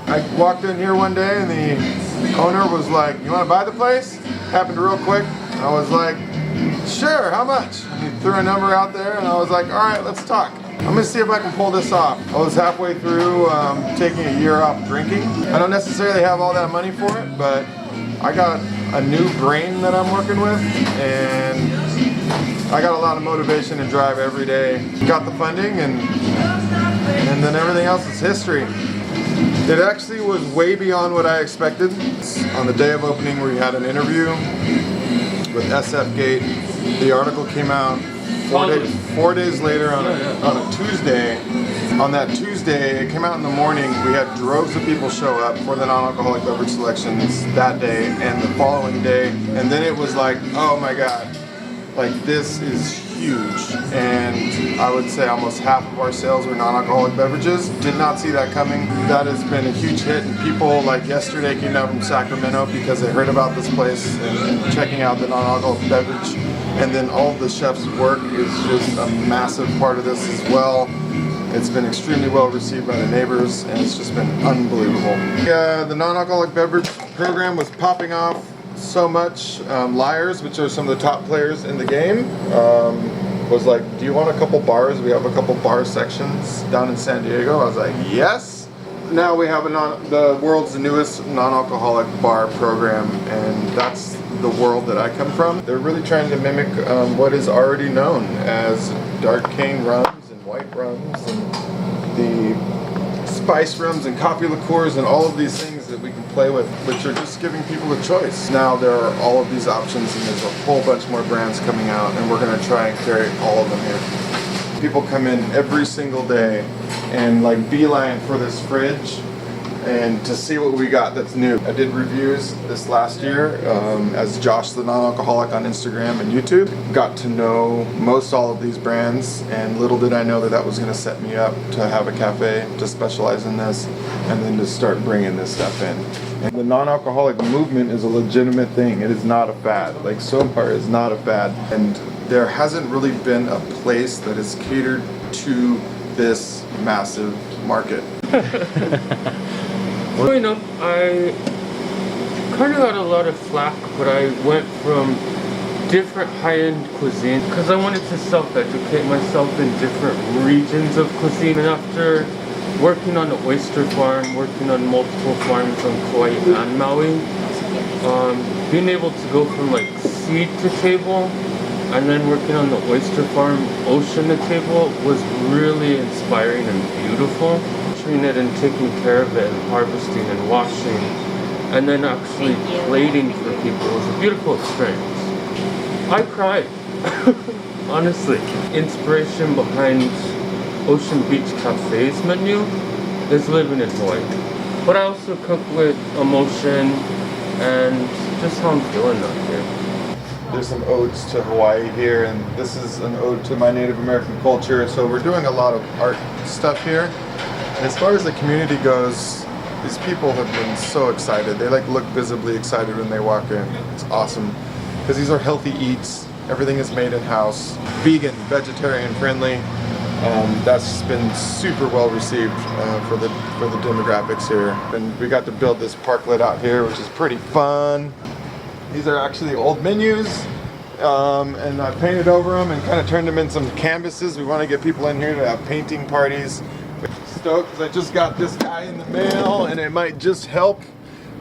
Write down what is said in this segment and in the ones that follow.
I walked in here one day and the owner was like, "You want to buy the place?" Happened real quick. I was like, "Sure, how much?" He threw a number out there and I was like, "All right, let's talk. I'm gonna see if I can pull this off." I was halfway through taking a year off drinking. I don't necessarily have all that money for it, but I got a new brain that I'm working with, and I got a lot of motivation and drive every day. Got the funding, and then everything else is history. It actually was way beyond what I expected. On the day of opening, we had an interview with SF Gate. The article came out 4 days later on a Tuesday. On that Tuesday, it came out in the morning. We had droves of people show up for the non-alcoholic beverage selections that day and the following day. And then it was like, oh my God, like this is huge. And I would say almost half of our sales were non-alcoholic beverages. Did not see that coming. That has been a huge hit, and people like yesterday came down from Sacramento because they heard about this place and checking out the non-alcoholic beverage. And then all of the chefs' work is just a massive part of this as well. It's been extremely well received by the neighbors, and it's just been unbelievable. The non-alcoholic beverage program was popping off so much. Liars, which are some of the top players in the game, was like, "Do you want a couple bars? We have a couple bar sections down in San Diego." I was like, "Yes." Now we have the world's newest non-alcoholic bar program, and that's the world that I come from. They're really trying to mimic what is already known as dark cane rums and white rums and the spice rums and coffee liqueurs and all of these things that we can play with, which are just giving people a choice. Now there are all of these options, and there's a whole bunch more brands coming out, and we're going to try and carry all of them here. People come in every single day and like beeline for this fridge and to see what we got that's new. I did reviews this last year as Josh the Non-Alcoholic on Instagram and YouTube. Got to know most all of these brands, and little did I know that that was going to set me up to have a cafe to specialize in this and then to start bringing this stuff in. And the non-alcoholic movement is a legitimate thing. It is not a fad. Like Soapbar is not a fad, and there hasn't really been a place that is catered to this massive market. Growing up, I kind of got a lot of flack, but I went from different high-end cuisine because I wanted to self-educate myself in different regions of cuisine. And after working on the oyster farm, working on multiple farms on Kauai and Maui, being able to go from like seed to table and then working on the oyster farm, ocean to table, was really inspiring and beautiful. It and taking care of it and harvesting and washing and then actually plating for people was a beautiful experience. I cried, honestly. Inspiration behind Ocean Beach Cafe's menu is living in Hawaii. But I also cook with emotion and just how I'm feeling out here. There's some odes to Hawaii here, and this is an ode to my Native American culture. So we're doing a lot of art stuff here. As far as the community goes, these people have been so excited. They like look visibly excited when they walk in. It's awesome because these are healthy eats. Everything is made in-house, vegan, vegetarian friendly. That's been super well received for the demographics here. And we got to build this parklet out here, which is pretty fun. These are actually old menus, and I painted over them and kind of turned them in some canvases. We want to get people in here to have painting parties. Stoked because I just got this guy in the mail, and it might just help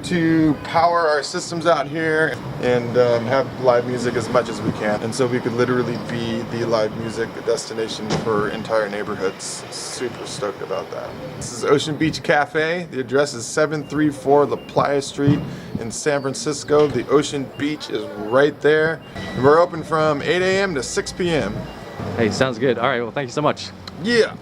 to power our systems out here and have live music as much as we can. And so we could literally be the live music destination for entire neighborhoods. Super stoked about that. This is Ocean Beach Cafe. The address is 734 La Playa Street in San Francisco. The Ocean Beach is right there. And we're open from 8 a.m. to 6 p.m. Hey, sounds good. All right, well, thank you so much. Yeah.